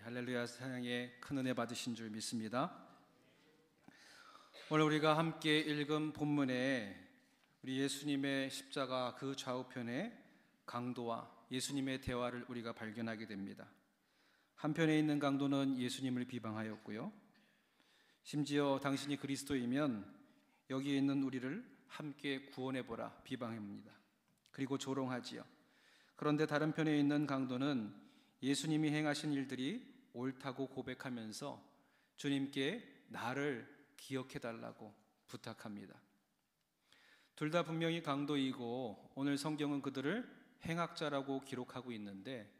할렐루야 사랑의 큰 은혜 받으신 줄 믿습니다. 오늘 우리가 함께 읽은 본문에 우리 예수님의 십자가 그 좌우편에 강도와 예수님의 대화를 우리가 발견하게 됩니다. 한편에 있는 강도는 예수님을 비방하였고요, 심지어 당신이 그리스도이면 여기에 있는 우리를 함께 구원해보라 비방합니다. 그리고 조롱하지요. 그런데 다른 편에 있는 강도는 예수님이 행하신 일들이 옳다고 고백하면서 주님께 나를 기억해달라고 부탁합니다. 둘 다 분명히 강도이고 오늘 성경은 그들을 행악자라고 기록하고 있는데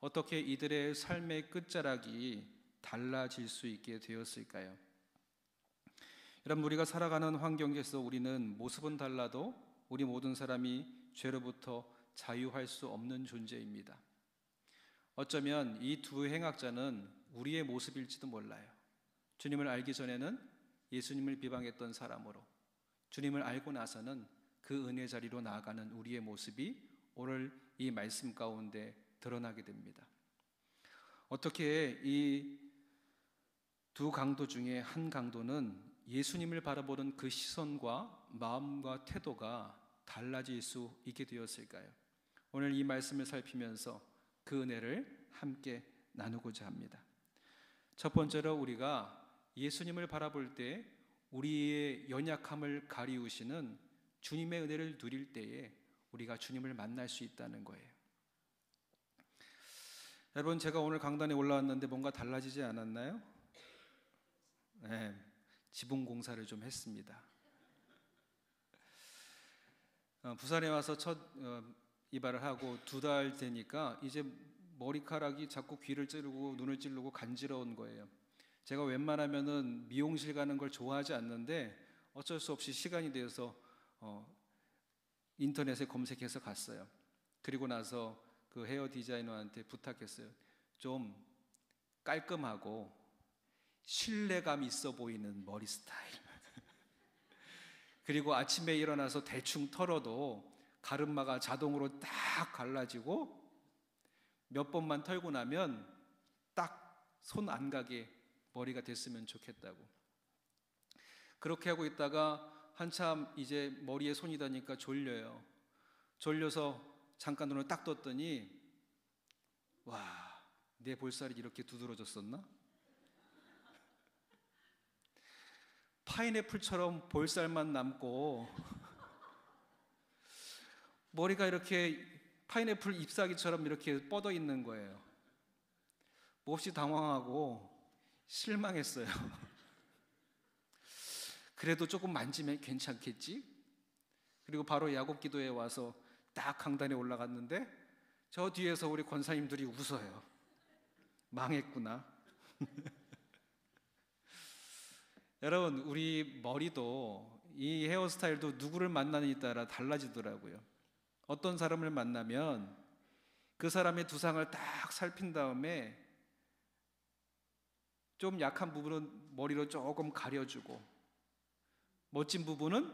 어떻게 이들의 삶의 끝자락이 달라질 수 있게 되었을까요? 여러분, 우리가 살아가는 환경에서 우리는 모습은 달라도 우리 모든 사람이 죄로부터 자유할 수 없는 존재입니다. 어쩌면 이 두 행악자는 우리의 모습일지도 몰라요. 주님을 알기 전에는 예수님을 비방했던 사람으로, 주님을 알고 나서는 그 은혜 자리로 나아가는 우리의 모습이 오늘 이 말씀 가운데 드러나게 됩니다. 어떻게 이 두 강도 중에 한 강도는 예수님을 바라보는 그 시선과 마음과 태도가 달라질 수 있게 되었을까요? 오늘 이 말씀을 살피면서 그 은혜를 함께 나누고자 합니다. 첫 번째로 우리가 예수님을 바라볼 때 우리의 연약함을 가리우시는 주님의 은혜를 누릴 때에 우리가 주님을 만날 수 있다는 거예요. 여러분, 제가 오늘 강단에 올라왔는데 뭔가 달라지지 않았나요? 네, 지붕 공사를 좀 했습니다. 부산에 와서 첫 이발을 하고 2달 되니까 이제 머리카락이 자꾸 귀를 찌르고 눈을 찌르고 간지러운 거예요. 제가 웬만하면은 미용실 가는 걸 좋아하지 않는데 어쩔 수 없이 시간이 되어서 인터넷에 검색해서 갔어요. 그리고 나서 그 헤어 디자이너한테 부탁했어요. 좀 깔끔하고 신뢰감 있어 보이는 머리 스타일. 그리고 아침에 일어나서 대충 털어도 가르마가 자동으로 딱 갈라지고 몇 번만 털고 나면 딱 손 안 가게 머리가 됐으면 좋겠다고. 그렇게 하고 있다가 한참 이제 머리에 손이 닿으니까 졸려요. 졸려서 잠깐 눈을 딱 떴더니 와, 내 볼살이 이렇게 두드러졌었나? 파인애플처럼 볼살만 남고 머리가 이렇게 파인애플 잎사귀처럼 이렇게 뻗어 있는 거예요. 몹시 당황하고 실망했어요. 그래도 조금 만지면 괜찮겠지? 그리고 바로 야곱 기도에 와서 딱 강단에 올라갔는데 저 뒤에서 우리 권사님들이 웃어요. 망했구나. 여러분, 우리 머리도 이 헤어스타일도 누구를 만나느냐에 따라 달라지더라고요. 어떤 사람을 만나면 그 사람의 두상을 딱 살핀 다음에 좀 약한 부분은 머리로 조금 가려주고 멋진 부분은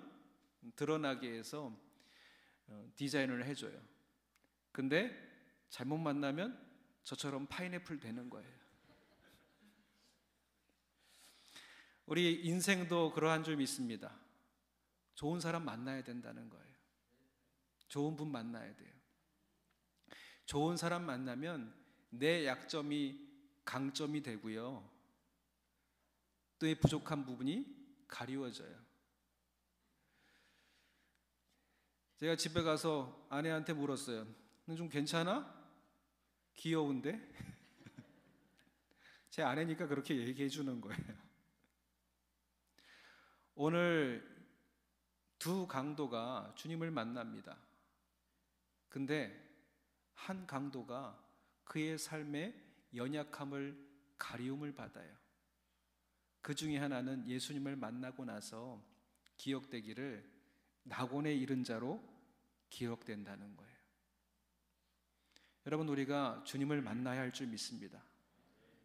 드러나게 해서 디자인을 해줘요. 근데 잘못 만나면 저처럼 파인애플 되는 거예요. 우리 인생도 그러한 줄 믿습니다. 좋은 사람 만나야 된다는 거예요. 좋은 분 만나야 돼요. 좋은 사람 만나면 내 약점이 강점이 되고요, 또 이 부족한 부분이 가리워져요. 제가 집에 가서 아내한테 물었어요. 너 좀 괜찮아? 귀여운데? 제 아내니까 그렇게 얘기해 주는 거예요. 오늘 두 강도가 주님을 만납니다. 근데 한 강도가 그의 삶의 연약함을 가리움을 받아요. 그 중에 하나는 예수님을 만나고 나서 기억되기를 낙원에 이른 자로 기록된다는 거예요. 여러분, 우리가 주님을 만나야 할 줄 믿습니다.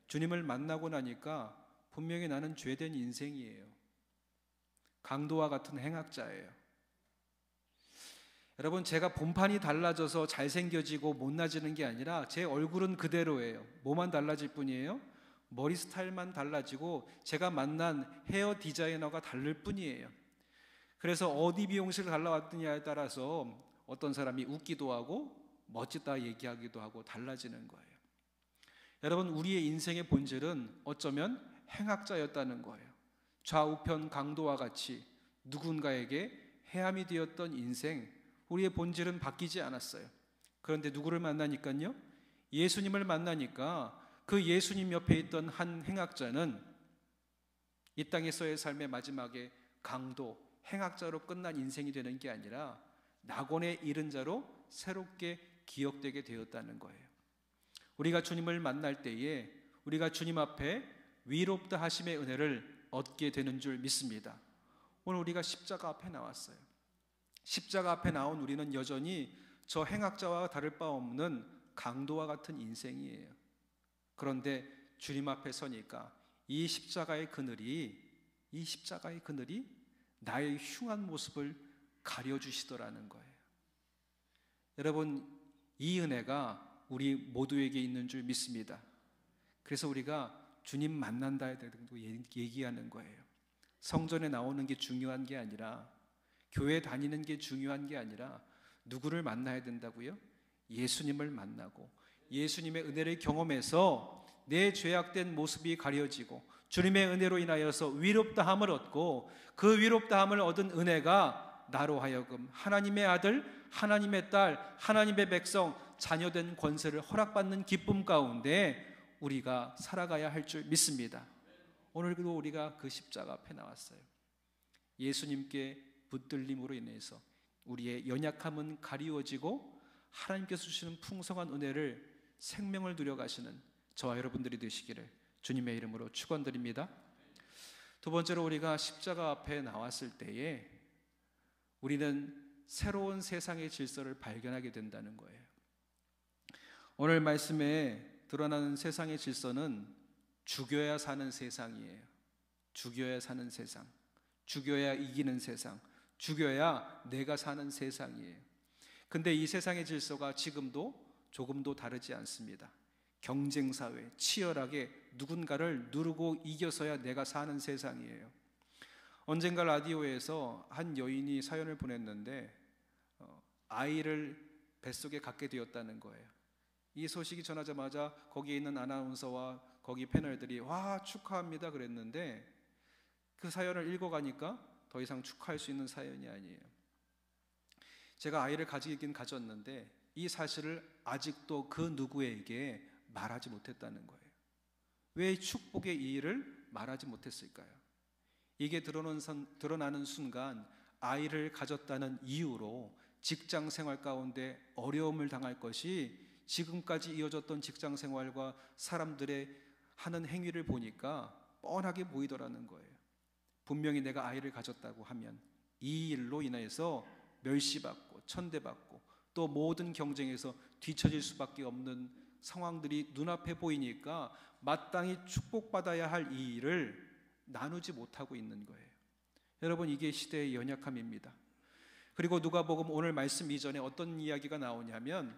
주님을 만나고 나니까 분명히 나는 죄된 인생이에요. 강도와 같은 행악자예요. 여러분, 제가 본판이 달라져서 잘생겨지고 못나지는 게 아니라 제 얼굴은 그대로예요. 뭐만 달라질 뿐이에요? 머리 스타일만 달라지고 제가 만난 헤어 디자이너가 다를 뿐이에요. 그래서 어디 미용실을 갈라 왔느냐에 따라서 어떤 사람이 웃기도 하고 멋지다 얘기하기도 하고 달라지는 거예요. 여러분, 우리의 인생의 본질은 어쩌면 행악자였다는 거예요. 좌우편 강도와 같이 누군가에게 해함이 되었던 인생, 우리의 본질은 바뀌지 않았어요. 그런데 누구를 만나니까요? 예수님을 만나니까 그 예수님 옆에 있던 한 행악자는 이 땅에서의 삶의 마지막에 강도, 행악자로 끝난 인생이 되는 게 아니라 낙원에 이른 자로 새롭게 기억되게 되었다는 거예요. 우리가 주님을 만날 때에 우리가 주님 앞에 위롭다 하심의 은혜를 얻게 되는 줄 믿습니다. 오늘 우리가 십자가 앞에 나왔어요. 십자가 앞에 나온 우리는 여전히 저 행악자와 다를 바 없는 강도와 같은 인생이에요. 그런데 주님 앞에 서니까 이 십자가의 그늘이 나의 흉한 모습을 가려주시더라는 거예요. 여러분, 이 은혜가 우리 모두에게 있는 줄 믿습니다. 그래서 우리가 주님 만난다에 대해서 얘기하는 거예요. 성전에 나오는 게 중요한 게 아니라, 교회 다니는 게 중요한 게 아니라 누구를 만나야 된다고요? 예수님을 만나고 예수님의 은혜를 경험해서 내 죄악된 모습이 가려지고 주님의 은혜로 인하여서 위롭다함을 얻고 그 위롭다함을 얻은 은혜가 나로 하여금 하나님의 아들, 하나님의 딸, 하나님의 백성, 자녀된 권세를 허락받는 기쁨 가운데 우리가 살아가야 할 줄 믿습니다. 오늘도 우리가 그 십자가 앞에 나왔어요. 예수님께 붙들림으로 인해서 우리의 연약함은 가리워지고 하나님께서 주시는 풍성한 은혜를 생명을 누려가시는 저와 여러분들이 되시기를 주님의 이름으로 축원드립니다. 두 번째로, 우리가 십자가 앞에 나왔을 때에 우리는 새로운 세상의 질서를 발견하게 된다는 거예요. 오늘 말씀에 드러나는 세상의 질서는 죽여야 사는 세상이에요. 죽여야 사는 세상, 죽여야 이기는 세상, 죽여야 내가 사는 세상이에요. 근데 이 세상의 질서가 지금도 조금도 다르지 않습니다. 경쟁사회, 치열하게 누군가를 누르고 이겨서야 내가 사는 세상이에요. 언젠가 라디오에서 한 여인이 사연을 보냈는데 아이를 뱃속에 갖게 되었다는 거예요. 이 소식이 전하자마자 거기에 있는 아나운서와 거기 패널들이 와, 축하합니다 그랬는데 그 사연을 읽어가니까 더 이상 축하할 수 있는 사연이 아니에요. 제가 아이를 가지긴 가졌는데 이 사실을 아직도 그 누구에게 말하지 못했다는 거예요. 왜 축복의 이 일을 말하지 못했을까요? 이게 드러나는 순간 아이를 가졌다는 이유로 직장 생활 가운데 어려움을 당할 것이 지금까지 이어졌던 직장 생활과 사람들의 하는 행위를 보니까 뻔하게 보이더라는 거예요. 분명히 내가 아이를 가졌다고 하면 이 일로 인해서 멸시받고 천대받고 또 모든 경쟁에서 뒤처질 수밖에 없는 상황들이 눈앞에 보이니까 마땅히 축복받아야 할 이 일을 나누지 못하고 있는 거예요. 여러분, 이게 시대의 연약함입니다. 그리고 누가복음 오늘 말씀 이전에 어떤 이야기가 나오냐면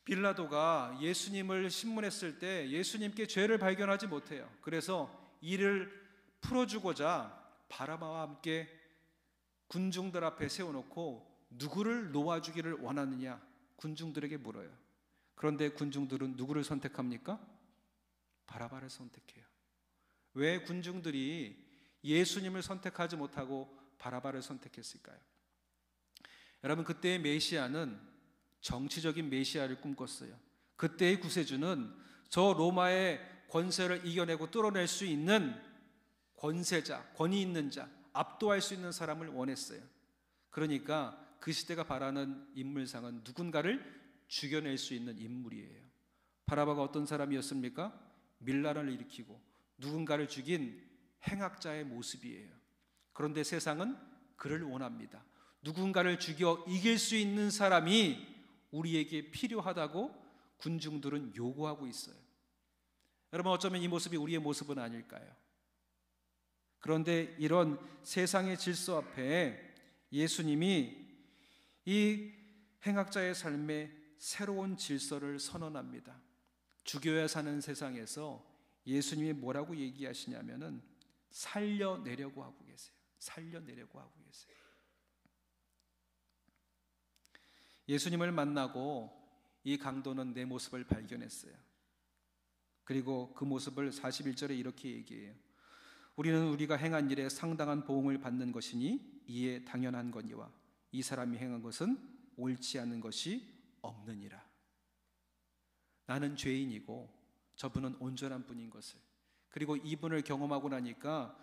빌라도가 예수님을 신문했을 때 예수님께 죄를 발견하지 못해요. 그래서 이를 풀어주고자 바라바와 함께 군중들 앞에 세워놓고 누구를 놓아주기를 원하느냐 군중들에게 물어요. 그런데 군중들은 누구를 선택합니까? 바라바를 선택해요. 왜 군중들이 예수님을 선택하지 못하고 바라바를 선택했을까요? 여러분, 그때의 메시아는 정치적인 메시아를 꿈꿨어요. 그때의 구세주는 저 로마의 권세를 이겨내고 뚫어낼 수 있는 권세자, 권위 있는 자, 압도할 수 있는 사람을 원했어요. 그러니까 그 시대가 바라는 인물상은 누군가를 죽여낼 수 있는 인물이에요. 바라바가 어떤 사람이었습니까? 밀란을 일으키고 누군가를 죽인 행악자의 모습이에요. 그런데 세상은 그를 원합니다. 누군가를 죽여 이길 수 있는 사람이 우리에게 필요하다고 군중들은 요구하고 있어요. 여러분, 어쩌면 이 모습이 우리의 모습은 아닐까요? 그런데 이런 세상의 질서 앞에 예수님이 이 행악자의 삶에 새로운 질서를 선언합니다. 죽여야 사는 세상에서 예수님이 뭐라고 얘기하시냐면은 살려내려고 하고 계세요. 살려내려고 하고 계세요. 예수님을 만나고 이 강도는 내 모습을 발견했어요. 그리고 그 모습을 41절에 이렇게 얘기해요. 우리는 우리가 행한 일에 상당한 보응을 받는 것이니 이에 당연한 거니와 이 사람이 행한 것은 옳지 않은 것이 없느니라. 나는 죄인이고 저분은 온전한 분인 것을, 그리고 이분을 경험하고 나니까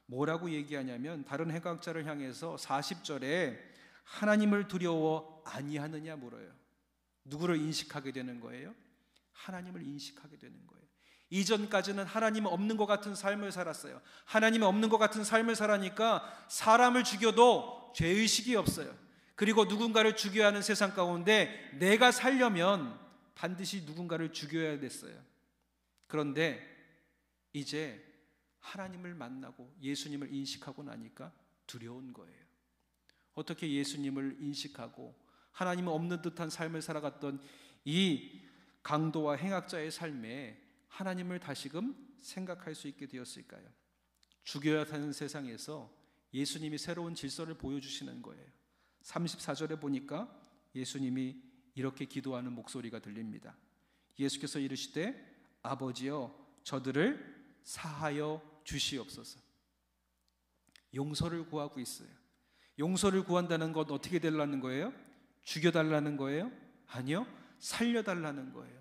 뭐라고 얘기하냐면 다른 행악자를 향해서 40절에 하나님을 두려워 아니하느냐 물어요. 누구를 인식하게 되는 거예요? 하나님을 인식하게 되는 거예요. 이전까지는 하나님 없는 것 같은 삶을 살았어요. 하나님 없는 것 같은 삶을 살아니까 사람을 죽여도 죄의식이 없어요. 그리고 누군가를 죽여야 하는 세상 가운데 내가 살려면 반드시 누군가를 죽여야 됐어요. 그런데 이제 하나님을 만나고 예수님을 인식하고 나니까 두려운 거예요. 어떻게 예수님을 인식하고 하나님은 없는 듯한 삶을 살아갔던 이 강도와 행악자의 삶에 하나님을 다시금 생각할 수 있게 되었을까요? 죽여야 하는 세상에서 예수님이 새로운 질서를 보여주시는 거예요. 34절에 보니까 예수님이 이렇게 기도하는 목소리가 들립니다. 예수께서 이르시되 아버지여 저들을 사하여 주시옵소서. 용서를 구하고 있어요. 용서를 구한다는 것 어떻게 되려는 거예요? 죽여달라는 거예요? 아니요, 살려달라는 거예요.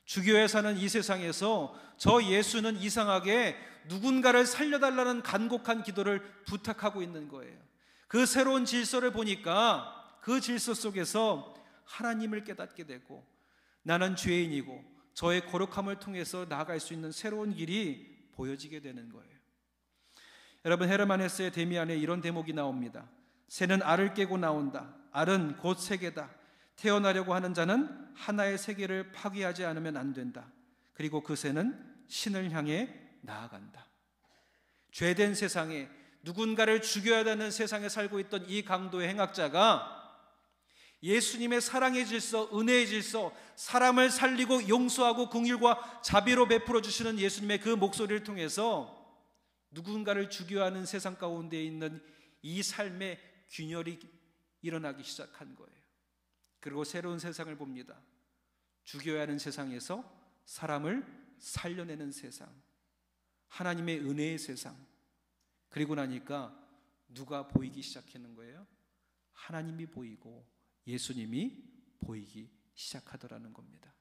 죽여야 사는 이 세상에서 저 예수는 이상하게 누군가를 살려달라는 간곡한 기도를 부탁하고 있는 거예요. 그 새로운 질서를 보니까 그 질서 속에서 하나님을 깨닫게 되고 나는 죄인이고 저의 거룩함을 통해서 나아갈 수 있는 새로운 길이 보여지게 되는 거예요. 여러분, 헤르만 헤세의 데미안에 이런 대목이 나옵니다. 새는 알을 깨고 나온다. 알은 곧 세계다. 태어나려고 하는 자는 하나의 세계를 파괴하지 않으면 안 된다. 그리고 그 새는 신을 향해 나아간다. 죄된 세상에 누군가를 죽여야 되는 세상에 살고 있던 이 강도의 행악자가 예수님의 사랑의 질서, 은혜의 질서, 사람을 살리고 용서하고 긍휼과 자비로 베풀어 주시는 예수님의 그 목소리를 통해서 누군가를 죽여야 하는 세상 가운데 있는 이 삶의 균열이 일어나기 시작한 거예요. 그리고 새로운 세상을 봅니다. 죽여야 하는 세상에서 사람을 살려내는 세상, 하나님의 은혜의 세상. 그리고 나니까 누가 보이기 시작하는 거예요? 하나님이 보이고 예수님이 보이기 시작하더라는 겁니다.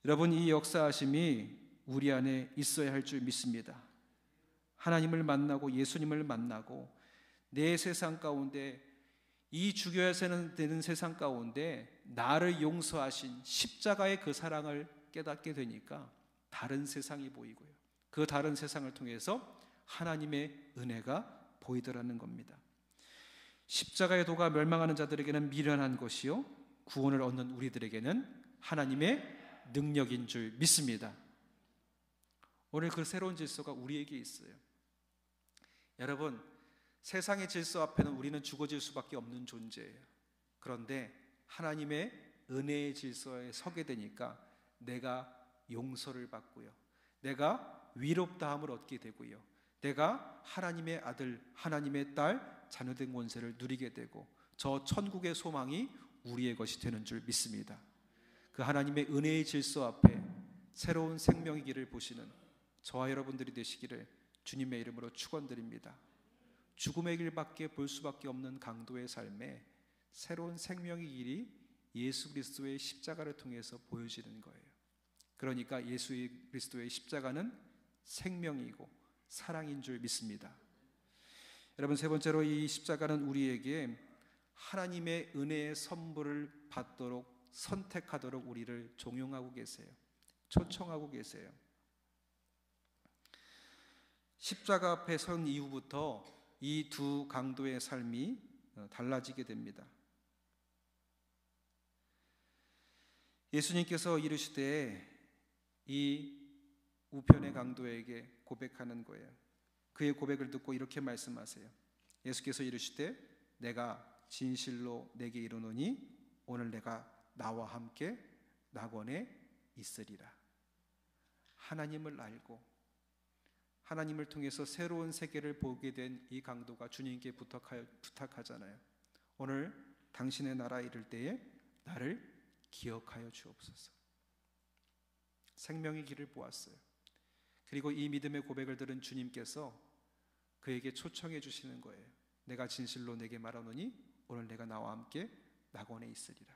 여러분, 이 역사하심이 우리 안에 있어야 할 줄 믿습니다. 하나님을 만나고 예수님을 만나고 내 세상 가운데, 이 죽여야 되는 세상 가운데 나를 용서하신 십자가의 그 사랑을 깨닫게 되니까 다른 세상이 보이고요, 그 다른 세상을 통해서 하나님의 은혜가 보이더라는 겁니다. 십자가의 도가 멸망하는 자들에게는 미련한 것이요 구원을 얻는 우리들에게는 하나님의 능력인 줄 믿습니다. 오늘 그 새로운 질서가 우리에게 있어요. 여러분, 세상의 질서 앞에는 우리는 죽어질 수밖에 없는 존재예요. 그런데 하나님의 은혜의 질서에 서게 되니까 내가 용서를 받고요, 내가 위롭다함을 얻게 되고요, 내가 하나님의 아들, 하나님의 딸, 자녀된 권세를 누리게 되고 저 천국의 소망이 우리의 것이 되는 줄 믿습니다. 그 하나님의 은혜의 질서 앞에 새로운 생명의 길을 보시는 저와 여러분들이 되시기를 주님의 이름으로 축원드립니다. 죽음의 길밖에 볼 수밖에 없는 강도의 삶에 새로운 생명의 길이 예수 그리스도의 십자가를 통해서 보여지는 거예요. 그러니까 예수 그리스도의 십자가는 생명이고 사랑인 줄 믿습니다. 여러분, 세 번째로 이 십자가는 우리에게 하나님의 은혜의 선물을 받도록 선택하도록 우리를 종용하고 계세요. 초청하고 계세요. 십자가 앞에 선 이후부터 이 두 강도의 삶이 달라지게 됩니다. 예수님께서 이르시되 이 우편의 강도에게 고백하는 거예요. 그의 고백을 듣고 이렇게 말씀하세요. 예수께서 이르시되 내가 진실로 내게 이르노니 오늘 내가 나와 함께 낙원에 있으리라. 하나님을 알고 하나님을 통해서 새로운 세계를 보게 된 이 강도가 주님께 부탁하잖아요. 오늘 당신의 나라에 이를 때에 나를 기억하여 주옵소서. 생명의 길을 보았어요. 그리고 이 믿음의 고백을 들은 주님께서 그에게 초청해 주시는 거예요. 내가 진실로 내게 말하노니 오늘 내가 나와 함께 낙원에 있으리라.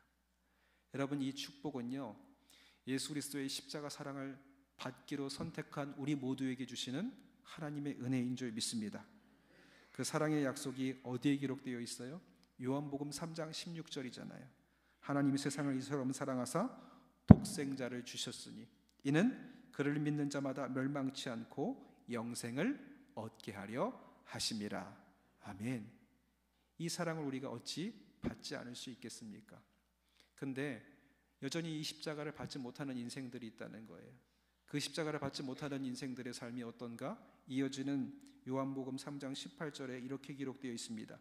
여러분, 이 축복은요, 예수 그리스도의 십자가 사랑을 받기로 선택한 우리 모두에게 주시는 하나님의 은혜인 줄 믿습니다. 그 사랑의 약속이 어디에 기록되어 있어요? 요한복음 3장 16절이잖아요. 하나님이 세상을 이처럼 사랑하사 독생자를 주셨으니 이는 그를 믿는 자마다 멸망치 않고 영생을 얻게 하려 하심이라. 아멘. 이 사랑을 우리가 어찌 받지 않을 수 있겠습니까? 근데 여전히 이 십자가를 받지 못하는 인생들이 있다는 거예요. 그 십자가를 받지 못하는 인생들의 삶이 어떤가? 이어지는 요한복음 3장 18절에 이렇게 기록되어 있습니다.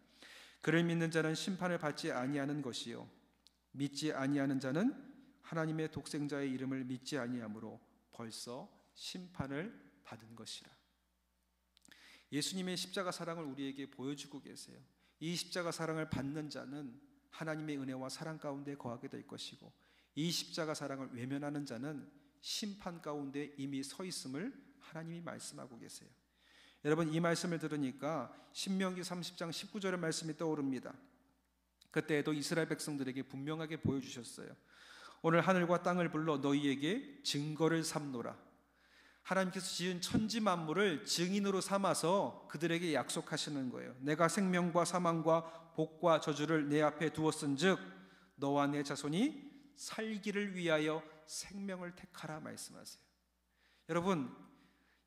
그를 믿는 자는 심판을 받지 아니하는 것이요 믿지 아니하는 자는 하나님의 독생자의 이름을 믿지 아니하므로 벌써 심판을 받은 것이라. 예수님의 십자가 사랑을 우리에게 보여주고 계세요. 이 십자가 사랑을 받는 자는 하나님의 은혜와 사랑 가운데 거하게 될 것이고, 이 십자가 사랑을 외면하는 자는 심판 가운데 이미 서 있음을 하나님이 말씀하고 계세요. 여러분, 이 말씀을 들으니까 신명기 30장 19절의 말씀이 떠오릅니다. 그때에도 이스라엘 백성들에게 분명하게 보여주셨어요. 오늘 하늘과 땅을 불러 너희에게 증거를 삼노라. 하나님께서 지은 천지 만물을 증인으로 삼아서 그들에게 약속하시는 거예요. 내가 생명과 사망과 복과 저주를 내 앞에 두었은즉 너와 내 자손이 살기를 위하여 생명을 택하라 말씀하세요. 여러분,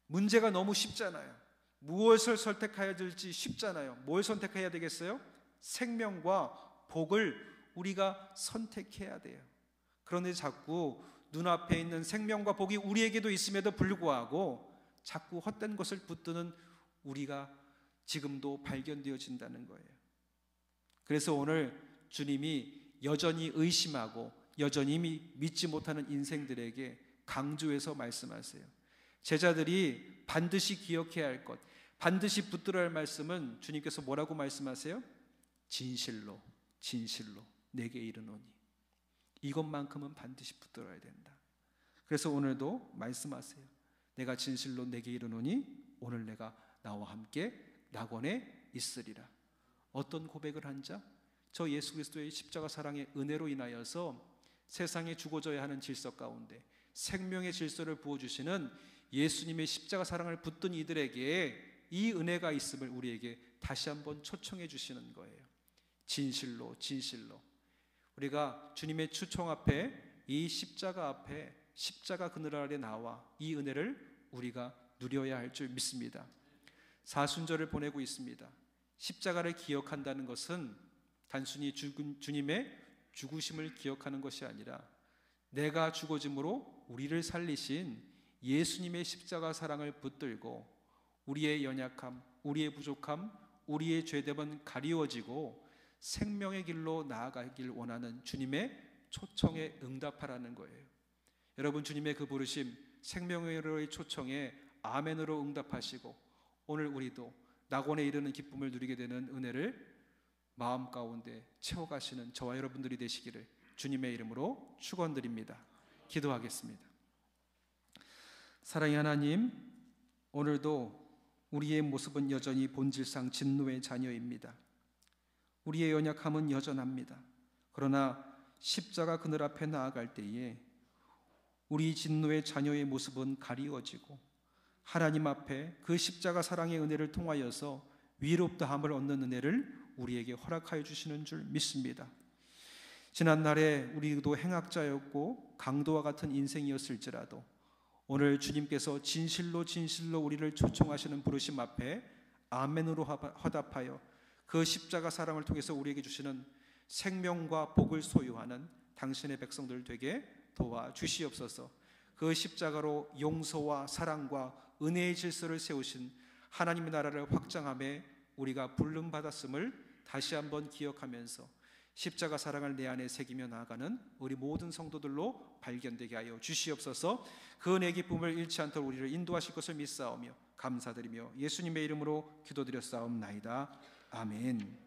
문제가 너무 쉽잖아요. 무엇을 선택해야 될지 쉽잖아요. 뭘 선택해야 되겠어요? 생명과 복을 우리가 선택해야 돼요. 그런데 자꾸 눈앞에 있는 생명과 복이 우리에게도 있음에도 불구하고 자꾸 헛된 것을 붙드는 우리가 지금도 발견되어진다는 거예요. 그래서 오늘 주님이 여전히 의심하고 여전히 믿지 못하는 인생들에게 강조해서 말씀하세요. 제자들이 반드시 기억해야 할 것, 반드시 붙들어야 할 말씀은 주님께서 뭐라고 말씀하세요? 진실로 진실로 내게 이르노니. 이것만큼은 반드시 붙들어야 된다. 그래서 오늘도 말씀하세요. 내가 진실로 내게 이르노니 오늘 내가 나와 함께 낙원에 있으리라. 어떤 고백을 한 자? 저 예수 그리스도의 십자가 사랑의 은혜로 인하여서 세상에 죽어져야 하는 질서 가운데 생명의 질서를 부어주시는 예수님의 십자가 사랑을 붙든 이들에게 이 은혜가 있음을 우리에게 다시 한번 초청해 주시는 거예요. 진실로 진실로. 우리가 주님의 추청 앞에, 이 십자가 앞에, 십자가 그늘 아래 나와 이 은혜를 우리가 누려야 할 줄 믿습니다. 사순절을 보내고 있습니다. 십자가를 기억한다는 것은 단순히 주님의 죽으심을 기억하는 것이 아니라 내가 죽어짐으로 우리를 살리신 예수님의 십자가 사랑을 붙들고 우리의 연약함, 우리의 부족함, 우리의 죄됨은 가리워지고 생명의 길로 나아가길 원하는 주님의 초청에 응답하라는 거예요. 여러분, 주님의 그 부르심, 생명의 초청에 아멘으로 응답하시고 오늘 우리도 낙원에 이르는 기쁨을 누리게 되는 은혜를 마음 가운데 채워가시는 저와 여러분들이 되시기를 주님의 이름으로 축원드립니다. 기도하겠습니다. 사랑의 하나님, 오늘도 우리의 모습은 여전히 본질상 진노의 자녀입니다. 우리의 연약함은 여전합니다. 그러나 십자가 그늘 앞에 나아갈 때에 우리 진노의 자녀의 모습은 가리워지고 하나님 앞에 그 십자가 사랑의 은혜를 통하여서 위롭다함을 얻는 은혜를 우리에게 허락하여 주시는 줄 믿습니다. 지난날에 우리도 행악자였고 강도와 같은 인생이었을지라도 오늘 주님께서 진실로 진실로 우리를 초청하시는 부르심 앞에 아멘으로 화답하여 그 십자가 사랑을 통해서 우리에게 주시는 생명과 복을 소유하는 당신의 백성들 되게 도와주시옵소서. 그 십자가로 용서와 사랑과 은혜의 질서를 세우신 하나님의 나라를 확장함에 우리가 부름받았음을 다시 한번 기억하면서 십자가 사랑을 내 안에 새기며 나아가는 우리 모든 성도들로 발견되게 하여 주시옵소서. 그 은혜의 기쁨을 잃지 않도록 우리를 인도하실 것을 믿사오며 감사드리며 예수님의 이름으로 기도드렸사옵나이다. 아멘.